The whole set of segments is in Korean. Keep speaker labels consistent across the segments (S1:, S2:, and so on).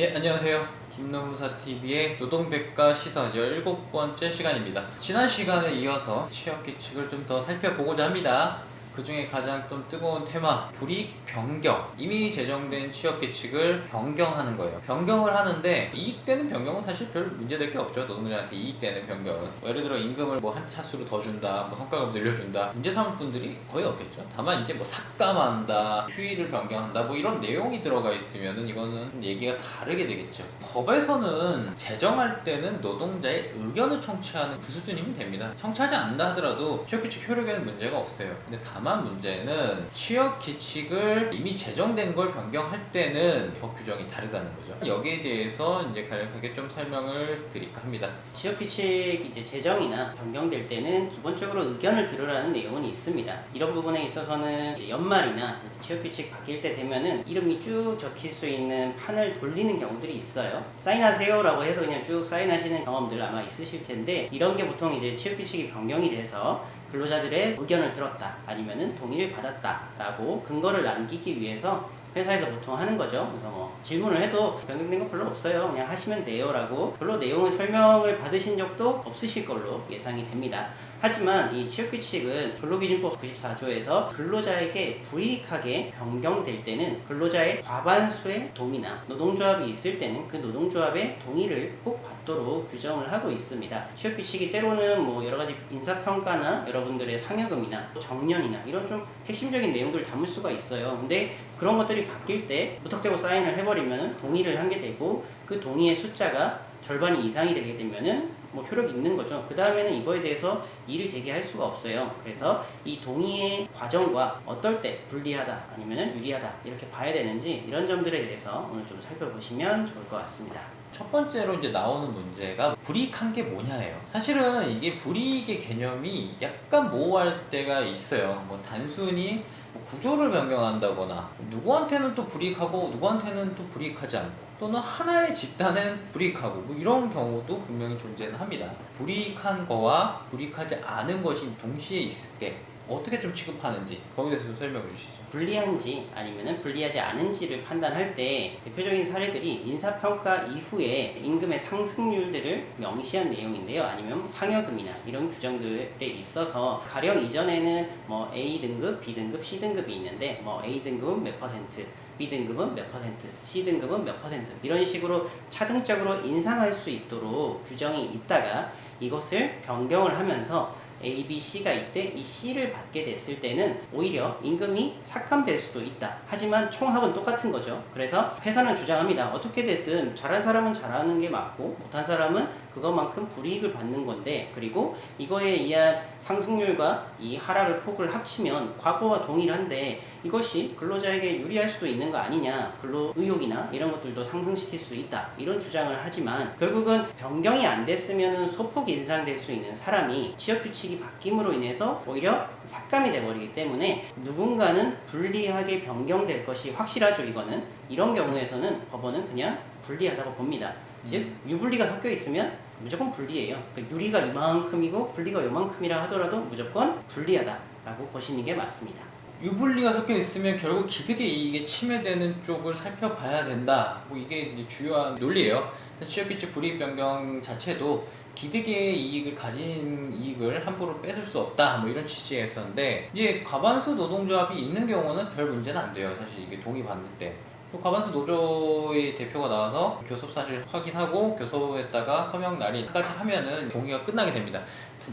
S1: 예, 안녕하세요. 김노무사TV의 노동백과 시선 17번째 시간입니다. 지난 시간에 이어서 취업규칙을 좀 더 살펴보고자 합니다. 그 중에 가장 좀 뜨거운 테마, 불이익 변경. 이미 제정된 취업규칙을 변경하는 거예요. 변경을 하는데 이익되는 변경은 사실 별 문제될 게 없죠. 노동자한테 이익되는 변경은. 예를 들어 임금을 뭐 한 차수로 더 준다, 뭐 성과급을 늘려준다. 문제 삼을 분들이 거의 없겠죠. 다만 이제 뭐 삭감한다, 휴일을 변경한다, 뭐 이런 내용이 들어가 있으면은 이거는 얘기가 다르게 되겠죠. 법에서는 제정할 때는 노동자의 의견을 청취하는 그 수준이면 됩니다. 청취하지 않는다 하더라도 취업규칙 효력에는 문제가 없어요. 근데 다만 문제는 취업규칙을 이미 제정된 걸 변경할 때는 법 규정이 다르다는 거죠. 여기에 대해서 이제 간략하게 좀 설명을 드릴까 합니다.
S2: 취업규칙 제정이나 변경될 때는 기본적으로 의견을 들으라는 내용은 있습니다. 이런 부분에 있어서는 연말이나 취업규칙 바뀔 때 되면은 이름이 쭉 적힐 수 있는 판을 돌리는 경우들이 있어요. 사인하세요 라고 해서 그냥 쭉 사인하시는 경험들 아마 있으실 텐데, 이런 게 보통 이제 취업규칙이 변경이 돼서 근로자들의 의견을 들었다, 아니면은 동의를 받았다 라고 근거를 남기기 위해서 회사에서 보통 하는 거죠. 그래서 뭐 질문을 해도 변경된 거 별로 없어요, 그냥 하시면 돼요 라고 별로 내용을 설명을 받으신 적도 없으실 걸로 예상이 됩니다. 하지만 이 취업규칙은 근로기준법 94조에서 근로자에게 불이익하게 변경될 때는 근로자의 과반수의 동의나 노동조합이 있을 때는 그 노동조합의 동의를 꼭 받도록 규정을 하고 있습니다. 취업규칙이 때로는 뭐 여러가지 인사평가나 여러분들의 상여금이나 정년이나 이런 좀 핵심적인 내용들을 담을 수가 있어요. 근데 그런 것들이 바뀔 때 무턱대고 사인을 해버리면 동의를 한 게 되고, 그 동의의 숫자가 절반이 이상이 되게 되면은 뭐 효력이 있는 거죠. 그 다음에는 이거에 대해서 이의를 제기할 수가 없어요. 그래서 이 동의의 과정과 어떨 때 불리하다 아니면 유리하다 이렇게 봐야 되는지, 이런 점들에 대해서 오늘 좀 살펴보시면 좋을 것 같습니다.
S1: 첫 번째로 이제 나오는 문제가 불이익한 게 뭐냐예요. 사실은 이게 불이익의 개념이 약간 모호할 때가 있어요. 뭐 단순히 구조를 변경한다거나 누구한테는 또 불이익하고 누구한테는 또 불이익하지 않고, 또는 하나의 집단은 불이익하고, 뭐 이런 경우도 분명히 존재는 합니다. 불이익한 거와 불이익하지 않은 것이 동시에 있을 때 어떻게 좀 취급하는지 거기에 대해서 설명해 주시죠.
S2: 불리한지 아니면 불리하지 않은지를 판단할 때 대표적인 사례들이 인사평가 이후에 임금의 상승률들을 명시한 내용인데요. 아니면 상여금이나 이런 규정들에 있어서, 가령 이전에는 뭐 A등급, B등급, C등급이 있는데 뭐 A등급은 몇 퍼센트, B등급은 몇 퍼센트, C등급은 몇 퍼센트, 이런 식으로 차등적으로 인상할 수 있도록 규정이 있다가 이것을 변경을 하면서 A, B, C가 있대 이 C를 받게 됐을 때는 오히려 임금이 삭감될 수도 있다. 하지만 총합은 똑같은 거죠. 그래서 회사는 주장합니다. 어떻게 됐든 잘한 사람은 잘하는 게 맞고 못한 사람은 그것만큼 불이익을 받는 건데, 그리고 이거에 의한 상승률과 이 하락을 폭을 합치면 과거와 동일한데 이것이 근로자에게 유리할 수도 있는 거 아니냐, 근로 의욕이나 이런 것들도 상승시킬 수 있다, 이런 주장을 하지만, 결국은 변경이 안 됐으면 소폭 인상될 수 있는 사람이 취업규칙이 바뀜으로 인해서 오히려 삭감이 돼버리기 때문에 누군가는 불리하게 변경될 것이 확실하죠. 이런 경우에서는 법원은 그냥 불리하다고 봅니다. 즉 유불리가 섞여 있으면 무조건 불리해요. 그러니까 유리가 이만큼이고 불리가 요만큼이라 하더라도 무조건 불리하다라고 보시는 게 맞습니다.
S1: 유불리가 섞여 있으면 결국 기득의 이익에 침해되는 쪽을 살펴봐야 된다. 뭐 이게 이제 주요한 논리예요. 취업규칙 불이익 변경 자체도 기득의 이익을 가진 이익을 함부로 뺏을 수 없다, 뭐 이런 취지였었는데, 이제 과반수 노동조합이 있는 경우는 별 문제는 안 돼요. 사실 이게 동의받을 때. 과반수 노조의 대표가 나와서 교섭 사실 확인하고 교섭에다가 서명 날인까지 하면은 동의가 끝나게 됩니다.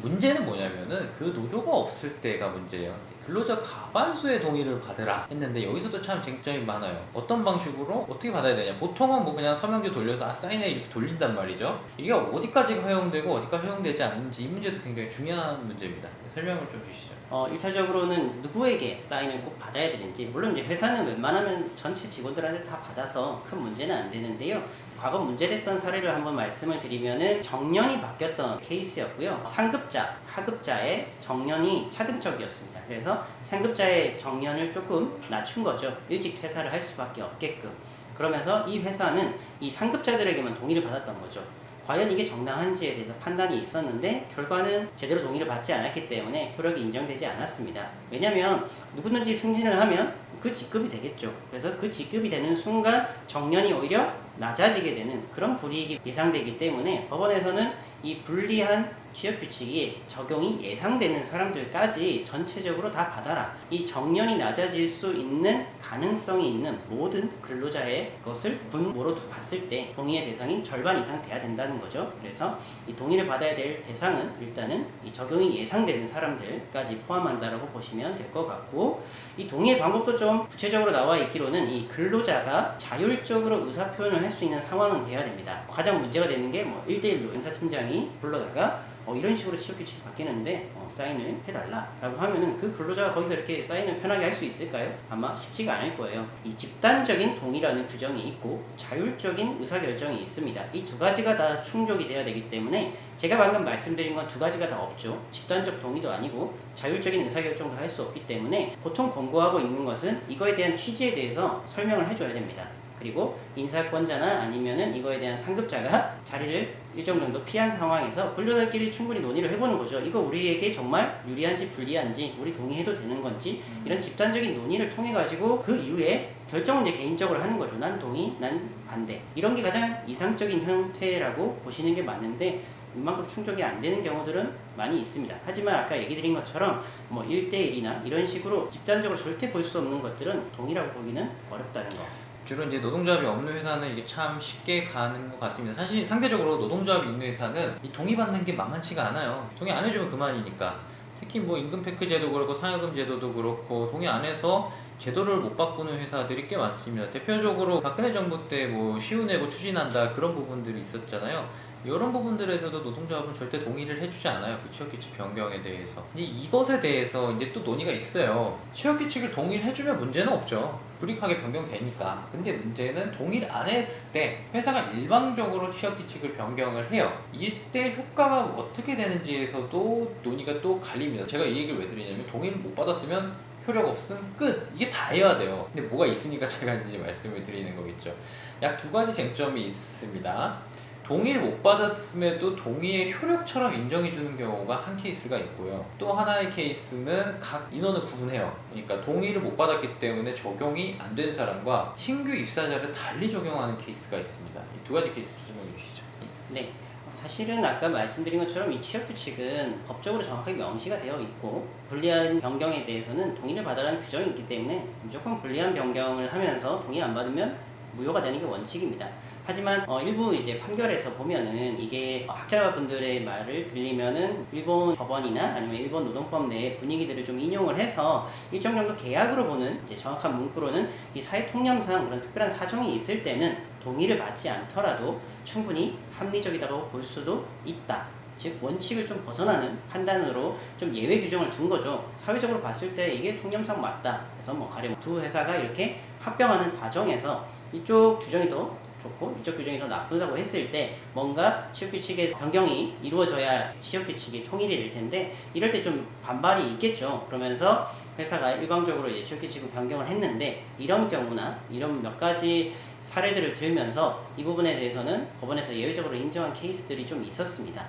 S1: 문제는 뭐냐면은 그 노조가 없을 때가 문제예요. 근로자 과반수의 동의를 받으라 했는데 여기서도 참 쟁점이 많아요. 어떤 방식으로 어떻게 받아야 되냐. 보통은 뭐 그냥 서명지 돌려서 사인해 이렇게 돌린단 말이죠. 이게 어디까지 허용되고 어디까지 허용되지 않는지, 이 문제도 굉장히 중요한 문제입니다. 설명을 좀 주시죠.
S2: 1차적으로는 누구에게 사인을 꼭 받아야 되는지, 물론 이제 회사는 웬만하면 전체 직원들한테 다 받아서 큰 문제는 안 되는데요. 과거 문제됐던 사례를 한번 말씀을 드리면은 정년이 바뀌었던 케이스였고요. 상급자, 하급자의 정년이 차등적이었습니다. 그래서 상급자의 정년을 조금 낮춘 거죠. 일찍 퇴사를 할 수밖에 없게끔. 그러면서 이 회사는 이 상급자들에게만 동의를 받았던 거죠. 과연 이게 정당한지에 대해서 판단이 있었는데 결과는 제대로 동의를 받지 않았기 때문에 효력이 인정되지 않았습니다. 왜냐하면 누구든지 승진을 하면 그 직급이 되겠죠. 그래서 그 직급이 되는 순간 정년이 오히려 낮아지게 되는 그런 불이익이 예상되기 때문에 법원에서는 이 불리한 취업규칙이 적용이 예상되는 사람들까지 전체적으로 다 받아라. 이 정년이 낮아질 수 있는 가능성이 있는 모든 근로자의 것을 분모로 봤을 때 동의의 대상이 절반 이상 돼야 된다는 거죠. 그래서 이 동의를 받아야 될 대상은 일단은 이 적용이 예상되는 사람들까지 포함한다라고 보시면 될 것 같고, 이 동의의 방법도 좀 구체적으로 나와 있기로는 이 근로자가 자율적으로 의사표현을 할 수 있는 상황은 돼야 됩니다. 가장 문제가 되는 게 뭐 1대1로 인사팀장이 불러다가 이런 식으로 취업규칙이 바뀌는데 사인을 해달라 라고 하면은 그 근로자가 거기서 이렇게 사인을 편하게 할 수 있을까요? 아마 쉽지가 않을 거예요. 이 집단적인 동의라는 규정이 있고 자율적인 의사결정이 있습니다. 이 두 가지가 다 충족이 돼야 되기 때문에 제가 방금 말씀드린 건 두 가지가 다 없죠. 집단적 동의도 아니고 자율적인 의사결정도 할 수 없기 때문에 보통 권고하고 있는 것은 이거에 대한 취지에 대해서 설명을 해줘야 됩니다. 그리고 인사권자나 아니면은 이거에 대한 상급자가 자리를 일정 정도 피한 상황에서 근로자들끼리 충분히 논의를 해보는 거죠. 이거 우리에게 정말 유리한지 불리한지, 우리 동의해도 되는 건지, 이런 집단적인 논의를 통해 가지고 그 이후에 결정은 이제 개인적으로 하는 거죠. 난 동의, 난 반대. 이런 게 가장 이상적인 형태라고 보시는 게 맞는데 이만큼 충족이 안 되는 경우들은 많이 있습니다. 하지만 아까 얘기 드린 것처럼 뭐 1대1이나 이런 식으로 집단적으로 절대 볼 수 없는 것들은 동의라고 보기는 어렵다는 거.
S1: 주로 이제 노동조합이 없는 회사는 이게 참 쉽게 가는 것 같습니다. 사실 상대적으로 노동조합이 있는 회사는 이 동의받는 게 만만치가 않아요. 동의 안 해주면 그만이니까. 특히 뭐 임금 패크 제도 그렇고 상여금 제도도 그렇고 동의 안 해서 제도를 못 바꾸는 회사들이 꽤 많습니다. 대표적으로 박근혜 정부 때 뭐 시우내고 추진한다 그런 부분들이 있었잖아요. 이런 부분들에서도 노동조합은 절대 동의를 해주지 않아요. 그 취업규칙 변경에 대해서. 이제 이것에 대해서 이제 또 논의가 있어요. 취업규칙을 동의를 해주면 문제는 없죠. 불이익하게 변경되니까. 근데 문제는 동의를 안 했을 때 회사가 일방적으로 취업규칙을 변경을 해요. 이때 효과가 어떻게 되는지에서도 논의가 또 갈립니다. 제가 이 얘기를 왜 드리냐면 동의를 못 받았으면 효력 없음 끝, 이게 다여야 돼요. 근데 뭐가 있으니까 제가 이제 말씀을 드리는 거겠죠. 약 두 가지 쟁점이 있습니다. 동의를 못 받았음에도 동의의 효력처럼 인정해주는 경우가 한 케이스가 있고요. 또 하나의 케이스는 각 인원을 구분해요. 그러니까 동의를 못 받았기 때문에 적용이 안 된 사람과 신규 입사자를 달리 적용하는 케이스가 있습니다. 이 두 가지 케이스 설명해 주시죠.
S2: 네. 사실은 아까 말씀드린 것처럼 이 취업규칙은 법적으로 정확하게 명시가 되어 있고 불리한 변경에 대해서는 동의를 받아라는 규정이 있기 때문에 무조건 불리한 변경을 하면서 동의 안 받으면 무효가 되는 게 원칙입니다. 하지만 일부 이제 판결에서 보면은 이게 학자분들의 말을 빌리면은 일본 법원이나 아니면 일본 노동법 내의 분위기들을 좀 인용을 해서 일정 정도 계약으로 보는 이제 정확한 문구로는 이 사회 통념상 그런 특별한 사정이 있을 때는 동의를 받지 않더라도 충분히 합리적이라고 볼 수도 있다. 즉 원칙을 좀 벗어나는 판단으로 좀 예외 규정을 둔 거죠. 사회적으로 봤을 때 이게 통념상 맞다. 그래서 뭐 가령 두 회사가 이렇게 합병하는 과정에서 이쪽 규정이 더 좋고 이쪽 규정이 더 나쁘다고 했을 때 뭔가 취업규칙의 변경이 이루어져야 취업규칙이 통일이 될 텐데 이럴 때 좀 반발이 있겠죠. 그러면서 회사가 일방적으로 이제 취업규칙을 변경을 했는데 이런 경우나 이런 몇 가지 사례들을 들면서 이 부분에 대해서는 법원에서 예외적으로 인정한 케이스들이 좀 있었습니다.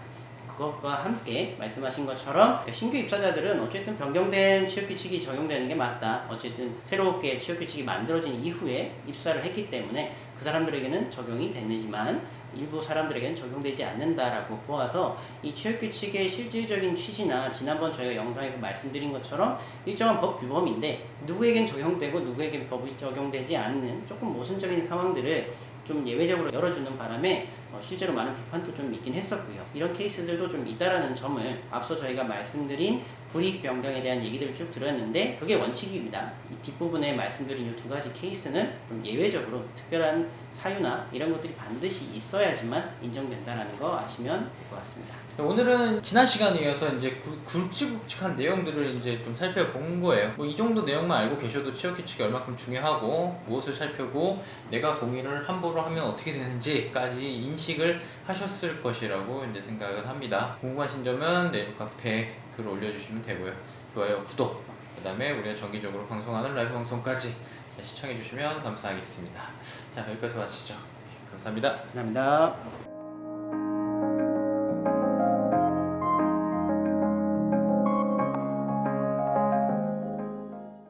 S2: 그것과 함께 말씀하신 것처럼 신규 입사자들은 어쨌든 변경된 취업규칙이 적용되는 게 맞다. 어쨌든 새롭게 취업규칙이 만들어진 이후에 입사를 했기 때문에 그 사람들에게는 적용이 되지만 일부 사람들에게는 적용되지 않는다라고 보아서 이 취업규칙의 실질적인 취지나 지난번 저희가 영상에서 말씀드린 것처럼 일정한 법 규범인데 누구에겐 적용되고 누구에겐 법이 적용되지 않는 조금 모순적인 상황들을 좀 예외적으로 열어주는 바람에 실제로 많은 비판도 좀 있긴 했었고요. 이런 케이스들도 좀 있다라는 점을 앞서 저희가 말씀드린 불이익 변경에 대한 얘기들을 쭉 들었는데 그게 원칙입니다. 이 뒷부분에 말씀드린 이 두 가지 케이스는 좀 예외적으로 특별한 사유나 이런 것들이 반드시 있어야지만 인정된다는 거 아시면 될 것 같습니다.
S1: 오늘은 지난 시간에 이어서 이제 굵직굵직한 내용들을 이제 좀 살펴본 거예요. 뭐 이 정도 내용만 알고 계셔도 취업규칙이 얼마큼 중요하고 무엇을 살펴고 내가 동의를 함부로 하면 어떻게 되는지까지 인식을 하셨을 것이라고 이제 생각을 합니다. 궁금하신 점은 네이버 카페에 글 올려주시면 되고요. 좋아요, 구독, 그 다음에 우리가 정기적으로 방송하는 라이브 방송까지 시청해주시면 감사하겠습니다. 자, 여기까지 마치죠. 감사합니다.
S2: 감사합니다.